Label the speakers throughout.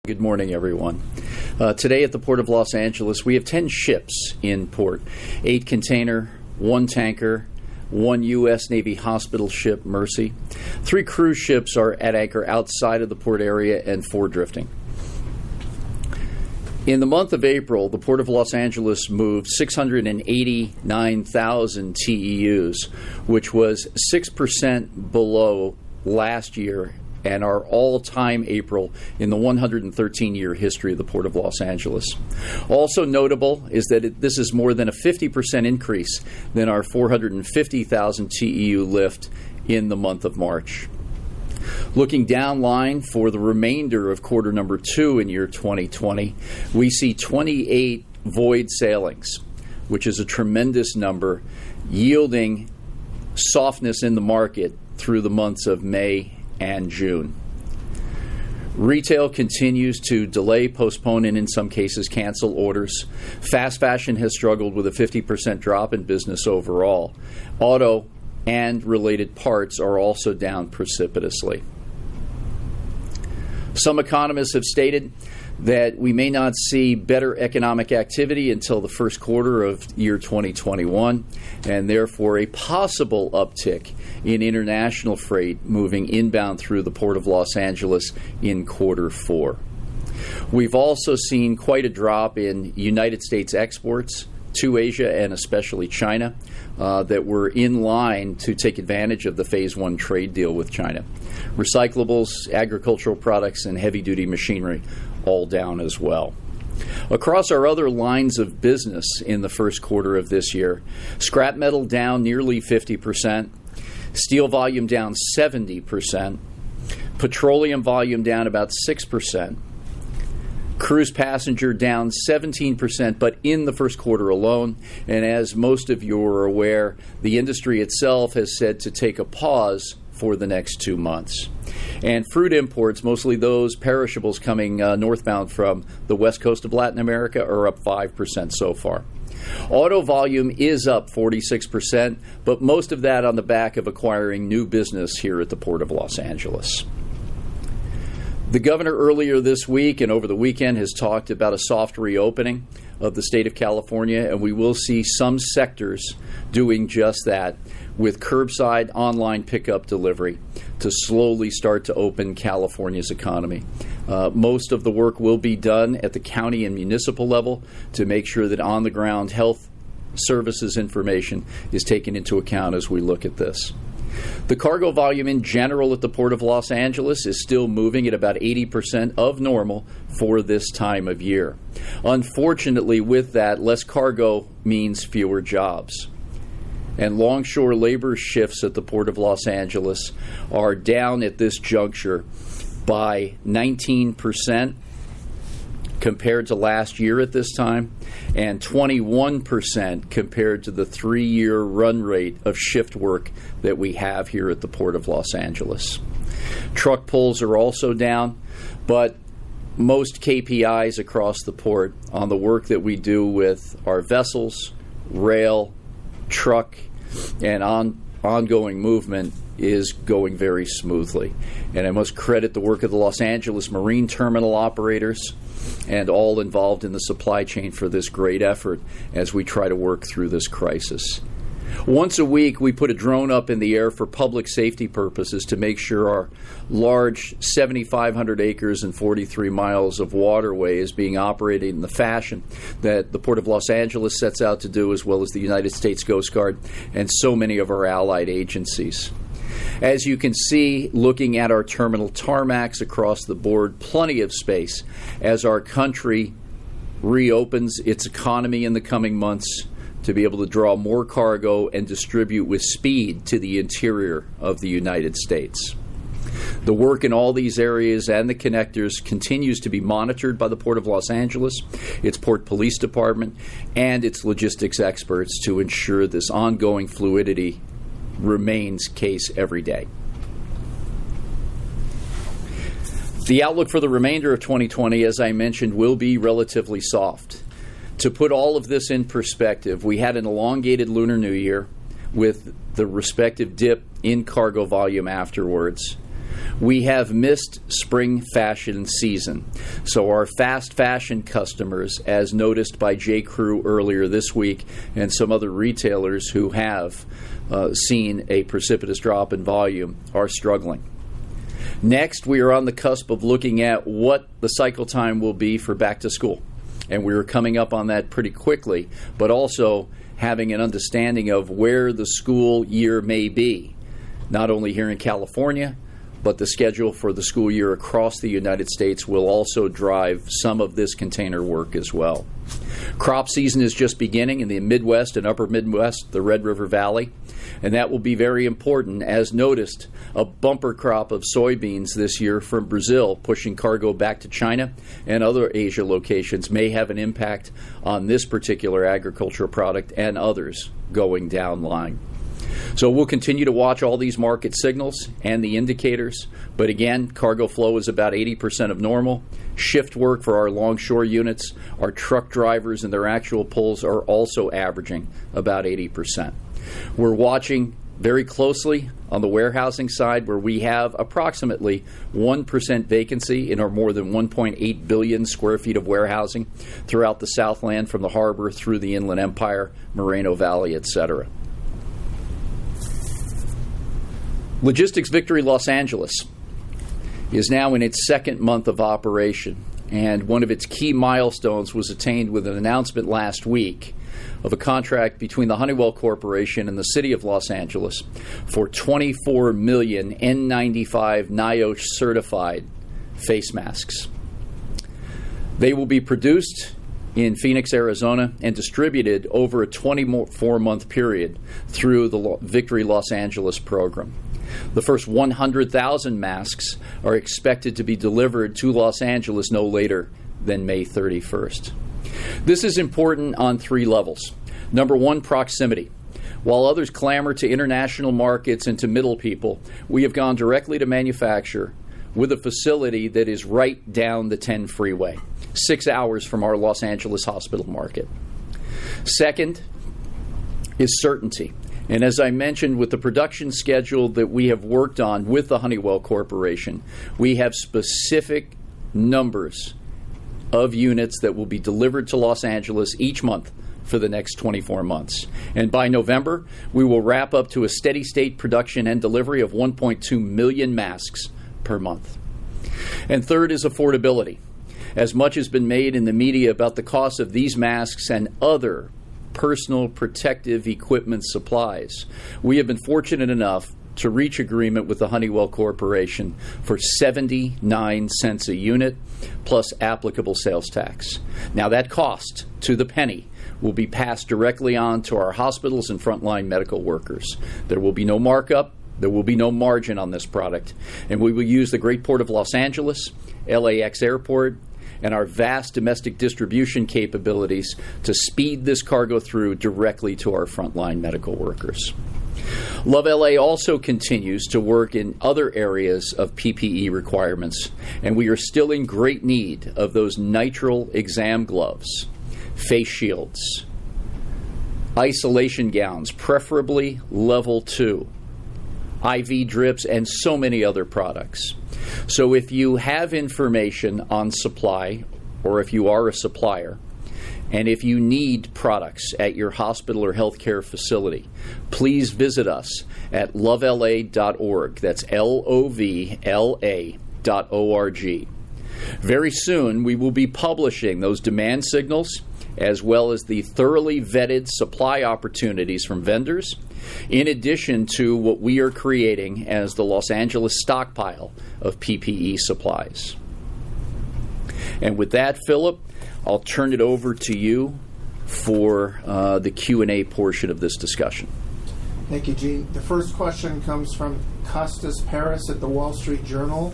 Speaker 1: Good morning, everyone. Today at the Port of Los Angeles, we have 10 ships in port, 8 container, 1 tanker, 1 U.S. Navy hospital ship, Mercy. 3 cruise ships are at anchor outside of the port area and 4 drifting. In the month of April, the Port of Los Angeles moved 689,000 TEUs, which was 6% below last year and our all-time April in the 113-year history of the Port of Los Angeles. Also notable is that this is more than a 50% increase than our 450,000 TEU lift in the month of March. Looking downline for the remainder of quarter number 2 in year 2020, we see 28 void sailings, which is a tremendous number, yielding softness in the market through the months of May and June. Retail continues to delay, postpone, and in some cases cancel orders. Fast fashion has struggled with a 50% drop in business overall. Auto and related parts are also down precipitously. Some economists have stated that we may not see better economic activity until the first quarter of year 2021, and therefore a possible uptick in international freight moving inbound through the Port of Los Angeles in quarter 4. We've also seen quite a drop in United States exports to Asia and especially China that were in line to take advantage of the Phase 1 trade deal with China. Recyclables, agricultural products, and heavy-duty machinery all down as well. Across our other lines of business in the first quarter of this year, scrap metal down nearly 50%, steel volume down 70%, petroleum volume down about 6%, cruise passenger down 17%, but in the first quarter alone. And as most of you are aware, the industry itself has said to take a pause for the next 2 months. And fruit imports, mostly those perishables coming northbound from the west coast of Latin America, are up 5% so far. Auto volume is up 46%, but most of that on the back of acquiring new business here at the Port of Los Angeles. The governor earlier this week and over the weekend has talked about a soft reopening of the state of California, and we will see some sectors doing just that, with curbside online pickup delivery to slowly start to open California's economy. Most of the work will be done at the county and municipal level to make sure that on-the-ground health services information is taken into account as we look at this. The cargo volume in general at the Port of Los Angeles is still moving at about 80% of normal for this time of year. Unfortunately, with that, less cargo means fewer jobs. And Longshore labor shifts at the Port of Los Angeles are down at this juncture by 19% compared to last year at this time, and 21% compared to the 3-year run rate of shift work that we have here at the Port of Los Angeles. Truck pulls are also down, but most KPIs across the port on the work that we do with our vessels, rail, truck, and ongoing movement is going very smoothly. And I must credit the work of the Los Angeles Marine Terminal operators and all involved in the supply chain for this great effort as we try to work through this crisis. Once a week, we put a drone up in the air for public safety purposes to make sure our large 7,500 acres and 43 miles of waterway is being operated in the fashion that the Port of Los Angeles sets out to do, as well as the United States Coast Guard and so many of our allied agencies. As you can see, looking at our terminal tarmacs across the board, plenty of space as our country reopens its economy in the coming months to be able to draw more cargo and distribute with speed to the interior of the United States. The work in all these areas and the connectors continues to be monitored by the Port of Los Angeles, its Port Police Department, and its logistics experts to ensure this ongoing fluidity remains case every day. The outlook for the remainder of 2020, as I mentioned, will be relatively soft. To put all of this in perspective, we had an elongated Lunar New Year with the respective dip in cargo volume afterwards. We have missed spring fashion season, so our fast fashion customers, as noticed by J. Crew earlier this week and some other retailers who have seen a precipitous drop in volume, are struggling. Next, we are on the cusp of looking at what the cycle time will be for back to school, and we are coming up on that pretty quickly, but also having an understanding of where the school year may be, not only here in California, but the schedule for the school year across the United States will also drive some of this container work as well. Crop season is just beginning in the Midwest and Upper Midwest, the Red River Valley, and that will be very important. As noticed, a bumper crop of soybeans this year from Brazil, pushing cargo back to China and other Asia locations, may have an impact on this particular agricultural product and others going down line. So we'll continue to watch all these market signals and the indicators, but again, cargo flow is about 80% of normal. Shift work for our Longshore units, our truck drivers and their actual pulls are also averaging about 80%. We're watching very closely on the warehousing side, where we have approximately 1% vacancy in our more than 1.8 billion square feet of warehousing throughout the Southland, from the harbor through the Inland Empire, Moreno Valley, etc. Logistics Victory Los Angeles is now in its second month of operation, and one of its key milestones was attained with an announcement last week of a contract between the Honeywell Corporation and the City of Los Angeles for 24 million N95 NIOSH certified face masks. They will be produced in Phoenix, Arizona, and distributed over a 24-month period through the Victory Los Angeles program. The first 100,000 masks are expected to be delivered to Los Angeles no later than May 31st. This is important on three levels. Number one, proximity. While others clamor to international markets and to middle people, we have gone directly to manufacture with a facility that is right down the 10 freeway, 6 hours from our Los Angeles hospital market. Second is certainty. And as I mentioned, with the production schedule that we have worked on with the Honeywell Corporation, we have specific numbers of units that will be delivered to Los Angeles each month for the next 24 months. And by November, we will wrap up to a steady state production and delivery of 1.2 million masks per month. And third is affordability. As much has been made in the media about the cost of these masks and other personal protective equipment supplies, we have been fortunate enough to reach agreement with the Honeywell Corporation for 79 cents a unit plus applicable sales tax. Now, that cost to the penny will be passed directly on to our hospitals and frontline medical workers. There will be no markup. There will be no margin on this product. And we will use the great port of Los Angeles, LAX airport, and our vast domestic distribution capabilities to speed this cargo through directly to our frontline medical workers. LoVLA also continues to work in other areas of PPE requirements, and we are still in great need of those nitrile exam gloves, face shields, isolation gowns, preferably level 2, IV drips, and so many other products. So if you have information on supply, or if you are a supplier, and if you need products at your hospital or healthcare facility, please visit us at lovela.org. That's LOVLA.org. Very soon, we will be publishing those demand signals as well as the thoroughly vetted supply opportunities from vendors, in addition to what we are creating as the Los Angeles stockpile of PPE supplies. And with that, Philip, I'll turn it over to you for the Q&A portion of this discussion.
Speaker 2: Thank you, Gene. The first question comes from Costas Paris at the Wall Street Journal.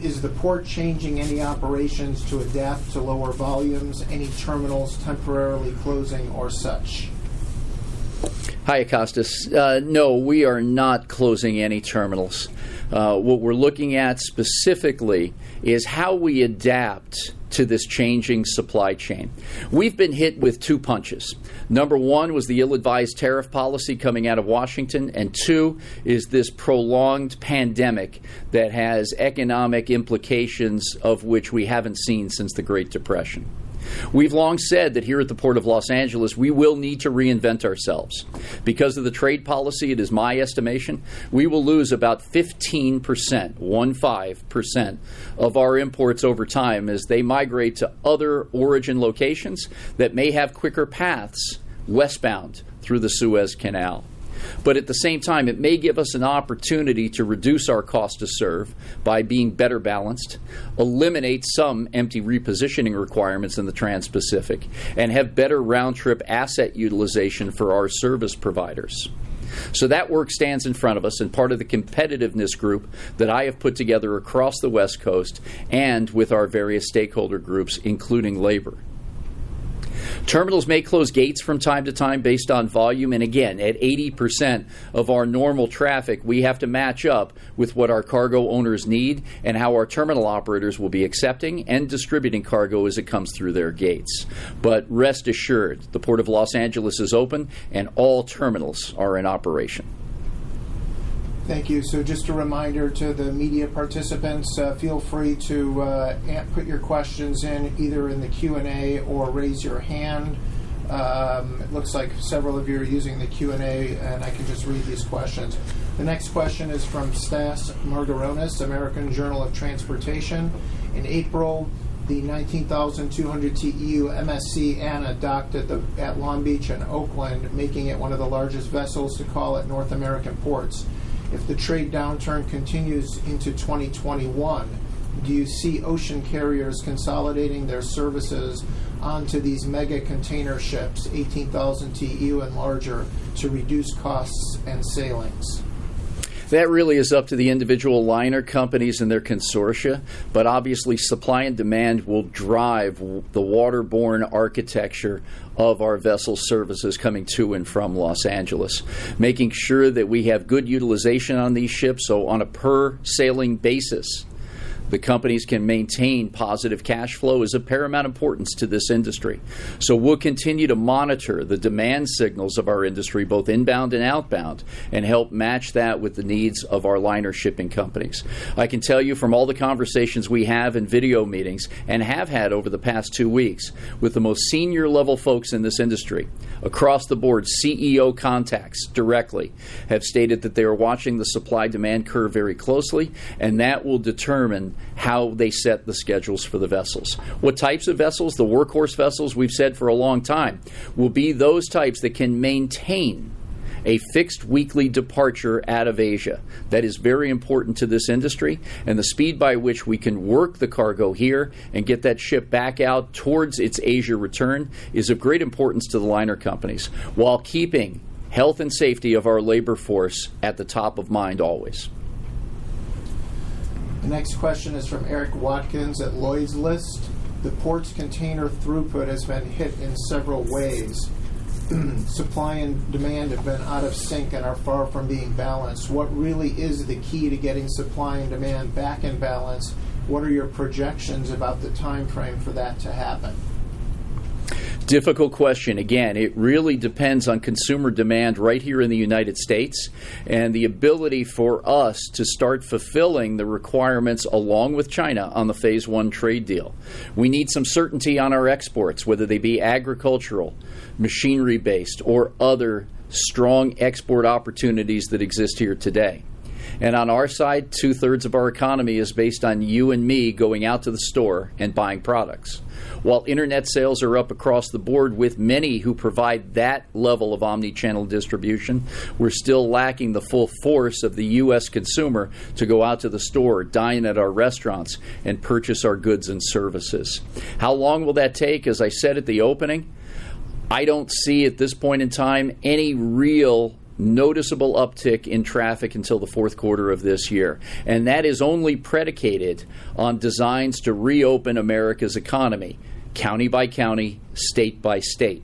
Speaker 2: Is the port changing any operations to adapt to lower volumes, any terminals temporarily closing or such?
Speaker 1: Hi, Costas. No, we are not closing any terminals. What we're looking at specifically is how we adapt to this changing supply chain. We've been hit with two punches. Number one was the ill-advised tariff policy coming out of Washington, and two is this prolonged pandemic that has economic implications of which we haven't seen since the Great Depression. We've long said that here at the Port of Los Angeles, we will need to reinvent ourselves. Because of the trade policy, it is my estimation, we will lose about 15% of our imports over time as they migrate to other origin locations that may have quicker paths westbound through the Suez Canal. But at the same time, it may give us an opportunity to reduce our cost to serve by being better balanced, eliminate some empty repositioning requirements in the Trans-Pacific, and have better round-trip asset utilization for our service providers. So that work stands in front of us and part of the competitiveness group that I have put together across the West Coast and with our various stakeholder groups, including labor. Terminals may close gates from time to time based on volume, and again, at 80% of our normal traffic, we have to match up with what our cargo owners need and how our terminal operators will be accepting and distributing cargo as it comes through their gates. But rest assured, the Port of Los Angeles is open and all terminals are in operation.
Speaker 2: Thank you. So just a reminder to the media participants, feel free to put your questions in either in the Q&A or raise your hand. It looks like several of you are using the Q&A, and I can just read these questions. The next question is from Stas Margaronis, American Journal of Transportation. In April, the 19,200 TEU MSC Anna docked at Long Beach and Oakland, making it one of the largest vessels to call at North American ports. If the trade downturn continues into 2021, do you see ocean carriers consolidating their services onto these mega container ships, 18,000 TEU and larger, to reduce costs and sailings?
Speaker 1: That really is up to the individual liner companies and their consortia, but obviously supply and demand will drive the waterborne architecture of our vessel services coming to and from Los Angeles, making sure that we have good utilization on these ships, so on a per sailing basis, the companies can maintain positive cash flow is of paramount importance to this industry. So we'll continue to monitor the demand signals of our industry, both inbound and outbound, and help match that with the needs of our liner shipping companies. I can tell you from all the conversations we have in video meetings and have had over the past 2 weeks with the most senior level folks in this industry, across the board, CEO contacts directly have stated that they are watching the supply-demand curve very closely, and that will determine how they set the schedules for the vessels. What types of vessels? The workhorse vessels, we've said for a long time, will be those types that can maintain a fixed weekly departure out of Asia. That is very important to this industry, and the speed by which we can work the cargo here and get that ship back out towards its Asia return is of great importance to the liner companies, while keeping health and safety of our labor force at the top of mind always.
Speaker 2: The next question is from Eric Watkins at Lloyd's List. The port's container throughput has been hit in several ways. Supply and demand have been out of sync and are far from being balanced. What really is the key to getting supply and demand back in balance? What are your projections about the time frame for that to happen?
Speaker 1: Difficult question. Again, it really depends on consumer demand right here in the United States and the ability for us to start fulfilling the requirements along with China on the Phase 1 trade deal. We need some certainty on our exports, whether they be agricultural, machinery-based, or other strong export opportunities that exist here today. And on our side, 2/3 of our economy is based on you and me going out to the store and buying products. While internet sales are up across the board with many who provide that level of omni-channel distribution, we're still lacking the full force of the U.S. consumer to go out to the store, dine at our restaurants, and purchase our goods and services. How long will that take? As I said at the opening, I don't see at this point in time any real noticeable uptick in traffic until the fourth quarter of this year. And that is only predicated on designs to reopen America's economy, county by county, state by state.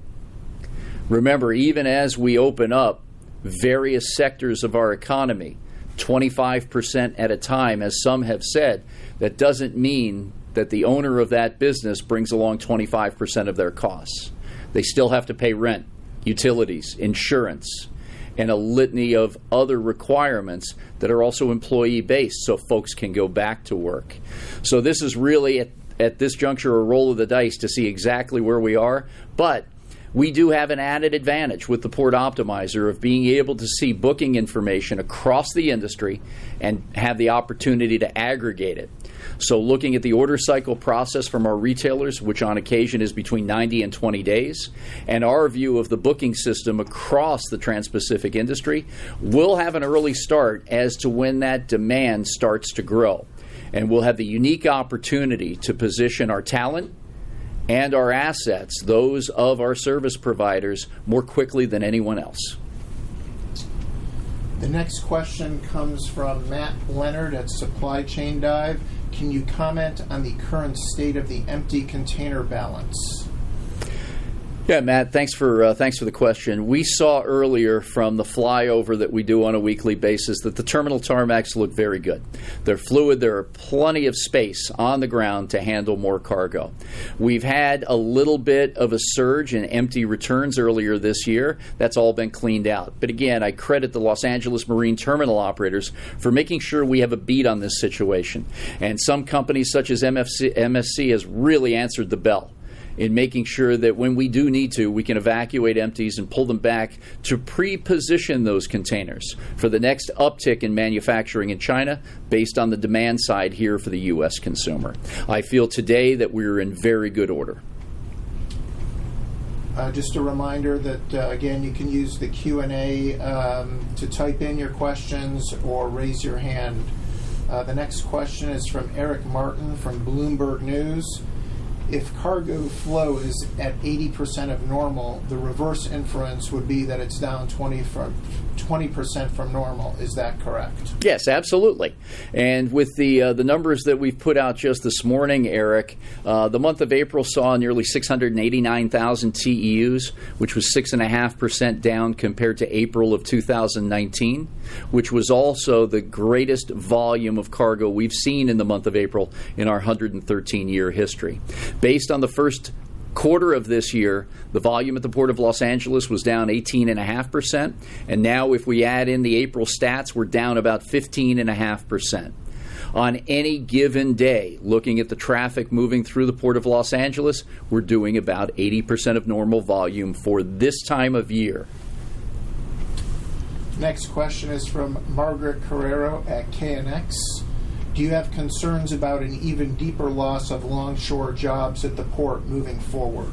Speaker 1: Remember, even as we open up various sectors of our economy, 25% at a time, as some have said, that doesn't mean that the owner of that business brings along 25% of their costs. They still have to pay rent, utilities, insurance, and a litany of other requirements that are also employee-based so folks can go back to work. So this is really, at this juncture, a roll of the dice to see exactly where we are. But we do have an added advantage with the Port Optimizer of being able to see booking information across the industry and have the opportunity to aggregate it. So looking at the order cycle process from our retailers, which on occasion is between 90 and 20 days, and our view of the booking system across the Trans-Pacific industry, we'll have an early start as to when that demand starts to grow. And we'll have the unique opportunity to position our talent and our assets, those of our service providers, more quickly than anyone else.
Speaker 2: The next question comes from Matt Leonard at Supply Chain Dive. Can you comment on the current state of the empty container balance?
Speaker 1: Yeah, Matt, thanks for the question. We saw earlier from the flyover that we do on a weekly basis that the terminal tarmacs look very good. They're fluid. There are plenty of space on the ground to handle more cargo. We've had a little bit of a surge in empty returns earlier this year. That's all been cleaned out. But again, I credit the Los Angeles Marine Terminal operators for making sure we have a beat on this situation. And some companies such as MSC has really answered the bell in making sure that when we do need to, we can evacuate empties and pull them back to pre-position those containers for the next uptick in manufacturing in China based on the demand side here for the U.S. consumer. I feel today that we're in very good order.
Speaker 2: Just a reminder that, again, you can use the Q&A to type in your questions or raise your hand. The next question is from Eric Martin from Bloomberg News. If cargo flow is at 80% of normal, the reverse inference would be that it's down 20% from normal. Is that correct?
Speaker 1: Yes, absolutely. And with the numbers that we've put out just this morning, Eric, the month of April saw nearly 689,000 TEUs, which was 6.5% down compared to April of 2019, which was also the greatest volume of cargo we've seen in the month of April in our 113-year history. Based on the first quarter of this year, the volume at the Port of Los Angeles was down 18.5%, and now if we add in the April stats, we're down about 15.5%. On any given day, looking at the traffic moving through the Port of Los Angeles, we're doing about 80% of normal volume for this time of year.
Speaker 2: Next question is from Margaret Carrero at KNX. Do you have concerns about an even deeper loss of longshore jobs at the port moving forward?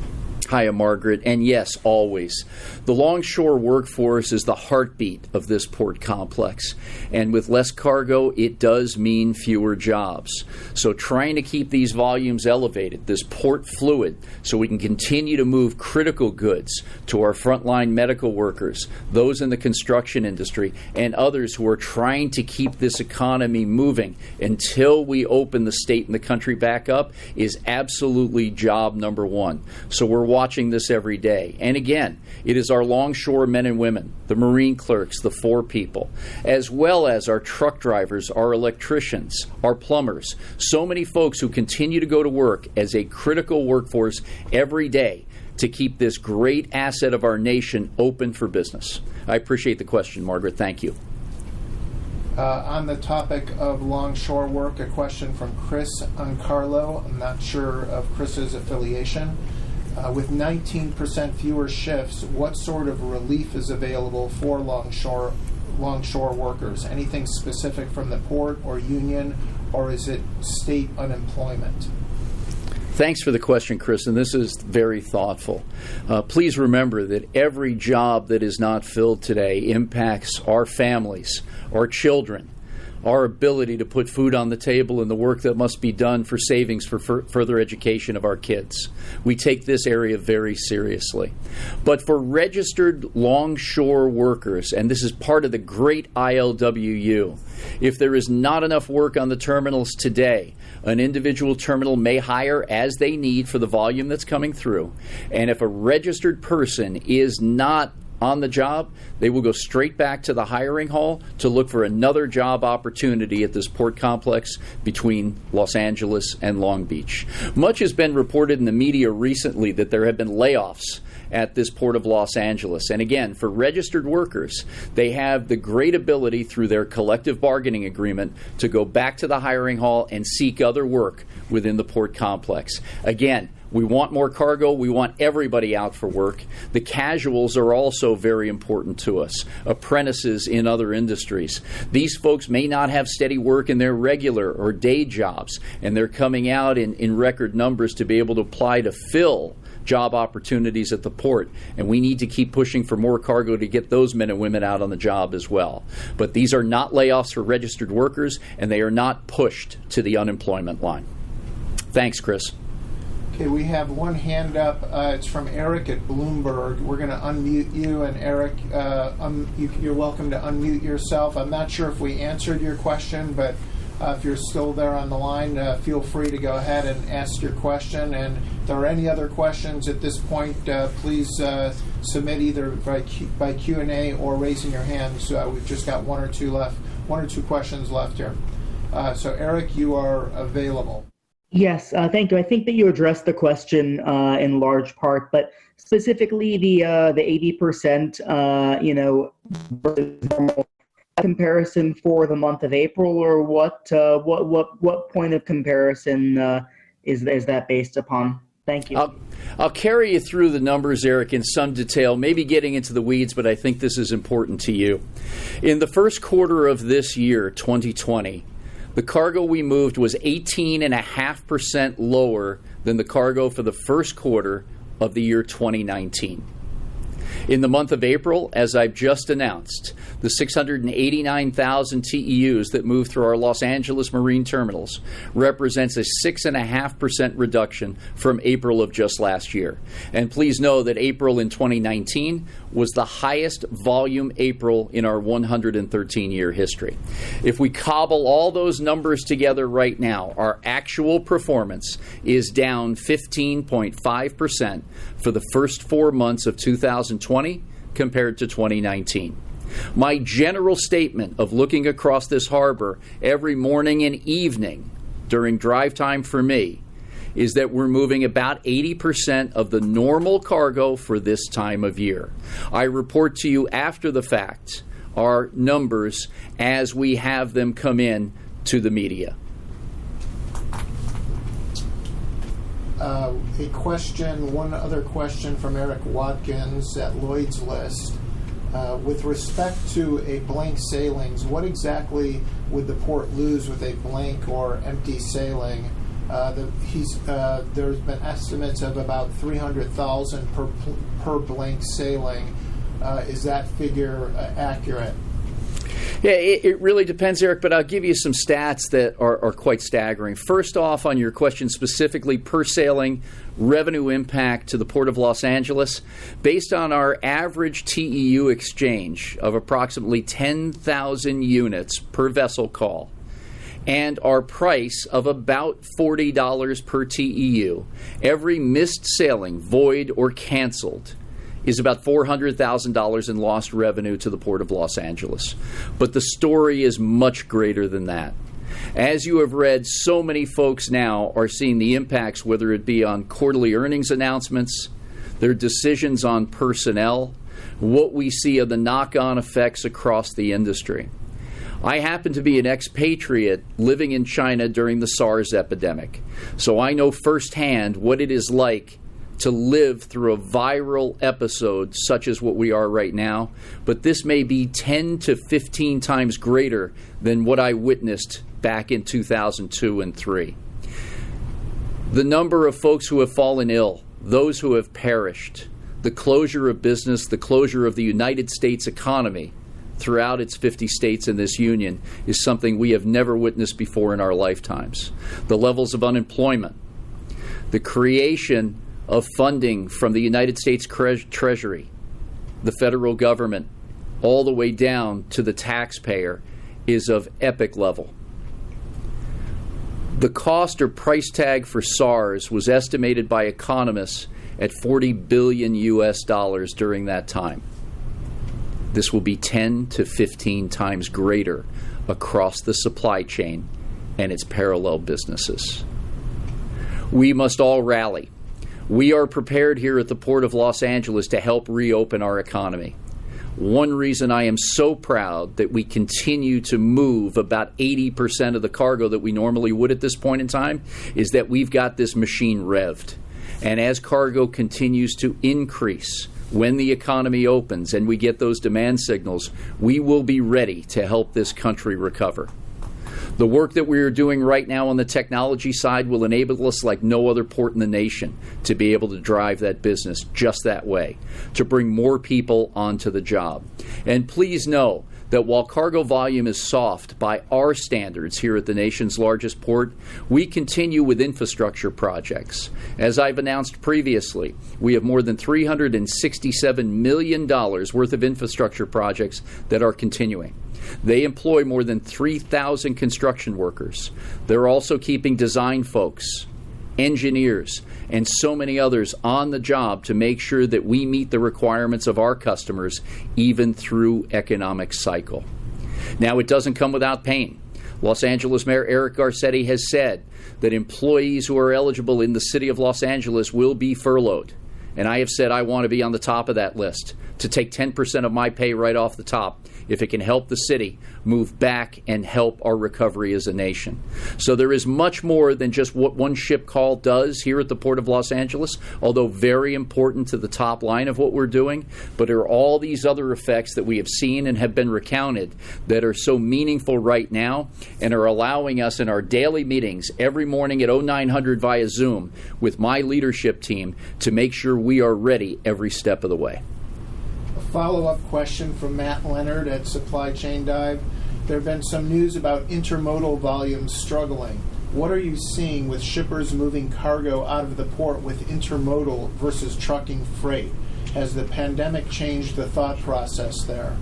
Speaker 1: Hiya, Margaret. And yes, always. The longshore workforce is the heartbeat of this port complex. And with less cargo, it does mean fewer jobs. So trying to keep these volumes elevated, this port fluid, so we can continue to move critical goods to our frontline medical workers, those in the construction industry, and others who are trying to keep this economy moving until we open the state and the country back up is absolutely job number one. So we're watching this every day. And again, it is our longshore men and women, the marine clerks, the 4 people, as well as our truck drivers, our electricians, our plumbers, so many folks who continue to go to work as a critical workforce every day to keep this great asset of our nation open for business. I appreciate the question, Margaret. Thank you.
Speaker 2: On the topic of longshore work, a question from Chris Uncarlo. I'm not sure of Chris's affiliation. With 19% fewer shifts, what sort of relief is available for longshore workers? Anything specific from the port or union, or is it state unemployment?
Speaker 1: Thanks for the question, Chris, and this is very thoughtful. Please remember that every job that is not filled today impacts our families, our children, our ability to put food on the table, and the work that must be done for savings for further education of our kids. We take this area very seriously. But for registered longshore workers, and this is part of the great ILWU, if there is not enough work on the terminals today, an individual terminal may hire as they need for the volume that's coming through. And if a registered person is not on the job, they will go straight back to the hiring hall to look for another job opportunity at this port complex between Los Angeles and Long Beach. Much has been reported in the media recently that there have been layoffs at this Port of Los Angeles. And again, for registered workers, they have the great ability through their collective bargaining agreement to go back to the hiring hall and seek other work within the port complex. Again, we want more cargo. We want everybody out for work. The casuals are also very important to us. Apprentices in other industries. These folks may not have steady work in their regular or day jobs, and they're coming out in record numbers to be able to apply to fill job opportunities at the port, and we need to keep pushing for more cargo to get those men and women out on the job as well. But these are not layoffs for registered workers, and they are not pushed to the unemployment line. Thanks, Chris.
Speaker 2: Okay, we have one hand up. It's from Eric at Bloomberg. We're going to unmute you, and Eric, you're welcome to unmute yourself. I'm not sure if we answered your question, but if you're still there on the line, feel free to go ahead and ask your question. And if there are any other questions at this point, please submit either by Q&A or raising your hands. We've just got one or two questions left here. So Eric, you are available.
Speaker 3: Yes, thank you. I think that you addressed the question in large part, but specifically the 80%, versus normal comparison for the month of April, or what point of comparison is that based upon? Thank you.
Speaker 1: I'll carry you through the numbers, Eric, in some detail, maybe getting into the weeds, but I think this is important to you. In the first quarter of this year, 2020, the cargo we moved was 18.5% lower than the cargo for the first quarter of the year 2019. In the month of April, as I've just announced, the 689,000 TEUs that move through our Los Angeles marine terminals represents a 6.5% reduction from April of just last year. And please know that April in 2019 was the highest volume April in our 113-year history. If we cobble all those numbers together right now, our actual performance is down 15.5% for the first 4 months of 2020 compared to 2019. My general statement of looking across this harbor every morning and evening during drive time for me is that we're moving about 80% of the normal cargo for this time of year. I report to you after the fact our numbers as we have them come in to the media.
Speaker 2: One other question from Eric Watkins at Lloyd's List. With respect to a blank sailings, what exactly would the port lose with a blank or empty sailing? There's been estimates of about 300,000 per blank sailing. Is that figure accurate?
Speaker 1: Yeah, it really depends, Eric, but I'll give you some stats that are quite staggering. First off, on your question specifically per sailing, revenue impact to the Port of Los Angeles, based on our average TEU exchange of approximately 10,000 units per vessel call, and our price of about $40 per TEU, every missed sailing, void or canceled, is about $400,000 in lost revenue to the Port of Los Angeles. But the story is much greater than that. As you have read, so many folks now are seeing the impacts, whether it be on quarterly earnings announcements, their decisions on personnel, what we see of the knock-on effects across the industry. I happen to be an expatriate living in China during the SARS epidemic, so I know firsthand what it is like to live through a viral episode such as what we are right now, but this may be 10 to 15 times greater than what I witnessed back in 2002 and 3. The number of folks who have fallen ill, those who have perished, the closure of business, the closure of the United States economy throughout its 50 states in this union is something we have never witnessed before in our lifetimes. The levels of unemployment, the creation of funding from the United States Treasury, the federal government, all the way down to the taxpayer is of epic level. The cost or price tag for SARS was estimated by economists at $40 billion US during that time. This will be 10 to 15 times greater across the supply chain and its parallel businesses. We must all rally. We are prepared here at the Port of Los Angeles to help reopen our economy. One reason I am so proud that we continue to move about 80% of the cargo that we normally would at this point in time is that we've got this machine revved. And as cargo continues to increase, when the economy opens and we get those demand signals, we will be ready to help this country recover. The work that we are doing right now on the technology side will enable us like no other port in the nation to be able to drive that business just that way, to bring more people onto the job. And please know that while cargo volume is soft by our standards here at the nation's largest port, we continue with infrastructure projects. As I've announced previously, we have more than $367 million worth of infrastructure projects that are continuing. They employ more than 3,000 construction workers. They're also keeping design folks, engineers, and so many others on the job to make sure that we meet the requirements of our customers even through economic cycle. Now, it doesn't come without pain. Los Angeles Mayor Eric Garcetti has said that employees who are eligible in the city of Los Angeles will be furloughed. And I have said I want to be on the top of that list, to take 10% of my pay right off the top if it can help the city move back and help our recovery as a nation. So there is much more than just what one ship call does here at the Port of Los Angeles, although very important to the top line of what we're doing. But there are all these other effects that we have seen and have been recounted that are so meaningful right now and are allowing us in our daily meetings every morning at 0900 via Zoom with my leadership team to make sure we are ready every step of the way.
Speaker 2: A follow-up question from Matt Leonard at Supply Chain Dive. There have been some news about intermodal volumes struggling. What are you seeing with shippers moving cargo out of the port with intermodal versus trucking freight? Has the pandemic changed the thought process there?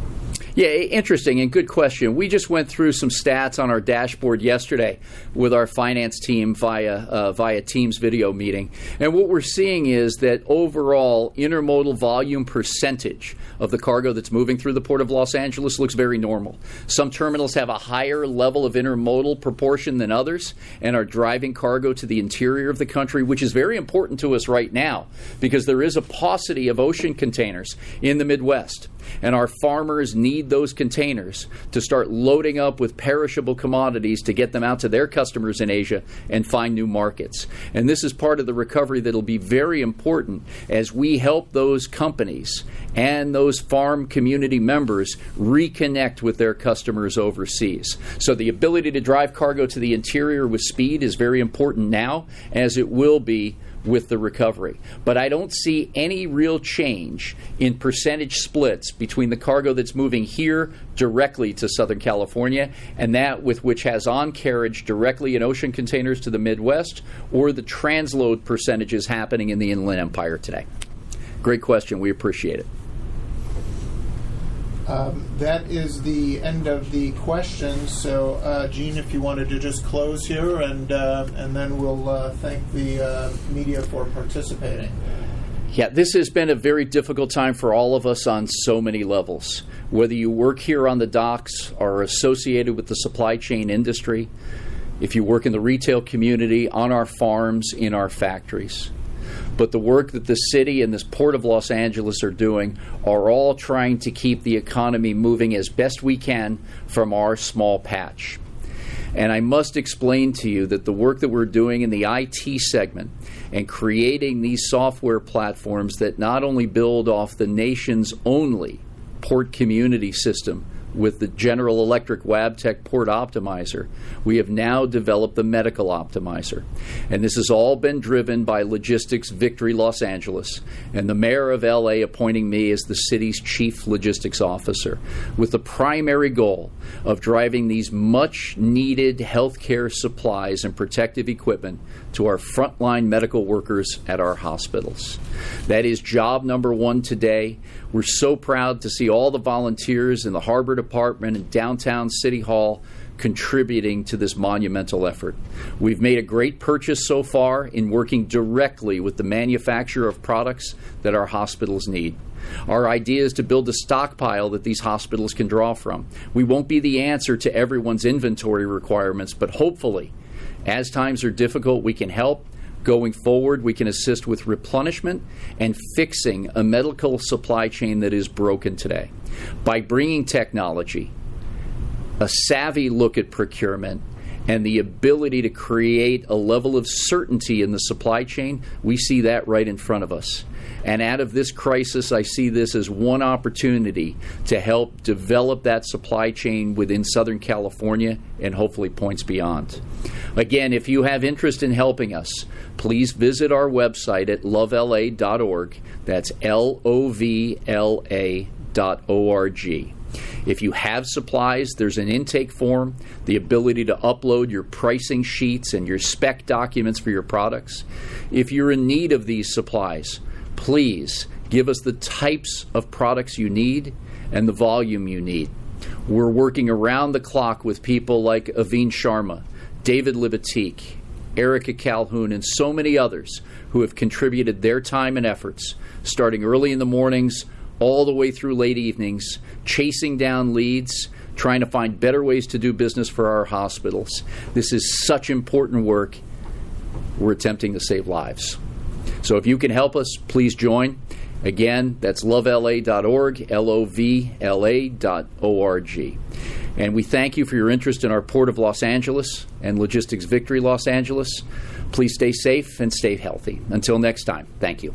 Speaker 1: Yeah, interesting and good question. We just went through some stats on our dashboard yesterday with our finance team via Teams video meeting. And what we're seeing is that overall intermodal volume percentage of the cargo that's moving through the Port of Los Angeles looks very normal. Some terminals have a higher level of intermodal proportion than others and are driving cargo to the interior of the country, which is very important to us right now because there is a paucity of ocean containers in the Midwest. And our farmers need those containers to start loading up with perishable commodities to get them out to their customers in Asia and find new markets. And this is part of the recovery that will be very important as we help those companies and those farm community members reconnect with their customers overseas. So the ability to drive cargo to the interior with speed is very important now, as it will be with the recovery. But I don't see any real change in percentage splits between the cargo that's moving here directly to Southern California and that with which has on carriage directly in ocean containers to the Midwest, or the transload percentages happening in the Inland Empire today. Great question. We appreciate it.
Speaker 2: That is the end of the questions. So, Gene, if you wanted to just close here, and then we'll thank the media for participating.
Speaker 1: Yeah, this has been a very difficult time for all of us on so many levels. Whether you work here on the docks, are associated with the supply chain industry, if you work in the retail community, on our farms, in our factories. But the work that the city and this Port of Los Angeles are doing are all trying to keep the economy moving as best we can from our small patch. And I must explain to you that the work that we're doing in the IT segment and creating these software platforms that not only build off the nation's only port community system with the General Electric Wabtec Port Optimizer, we have now developed the Medical Optimizer. And this has all been driven by Logistics Victory Los Angeles and the mayor of LA appointing me as the city's chief logistics officer, with the primary goal of driving these much needed healthcare supplies and protective equipment to our frontline medical workers at our hospitals. That is job number one today. We're so proud to see all the volunteers in the Harbor Department and downtown City Hall contributing to this monumental effort. We've made a great purchase so far in working directly with the manufacturer of products that our hospitals need. Our idea is to build a stockpile that these hospitals can draw from. We won't be the answer to everyone's inventory requirements, but hopefully, as times are difficult, we can help. Going forward, we can assist with replenishment and fixing a medical supply chain that is broken today. By bringing technology, a savvy look at procurement, and the ability to create a level of certainty in the supply chain, we see that right in front of us. And out of this crisis, I see this as one opportunity to help develop that supply chain within Southern California and hopefully points beyond. Again, if you have interest in helping us, please visit our website at LoVLA.org. That's LoVLA.org. If you have supplies, there's an intake form, the ability to upload your pricing sheets and your spec documents for your products. If you're in need of these supplies, please give us the types of products you need and the volume you need. We're working around the clock with people like Aveen Sharma, David Libatique, Erica Calhoun, and so many others who have contributed their time and efforts, starting early in the mornings, all the way through late evenings, chasing down leads, trying to find better ways to do business for our hospitals. This is such important work. We're attempting to save lives. So if you can help us, please join. Again, that's LoVLA.org, LoVLA.org. And we thank you for your interest in our Port of Los Angeles and Logistics Victory Los Angeles. Please stay safe and stay healthy. Until next time, thank you.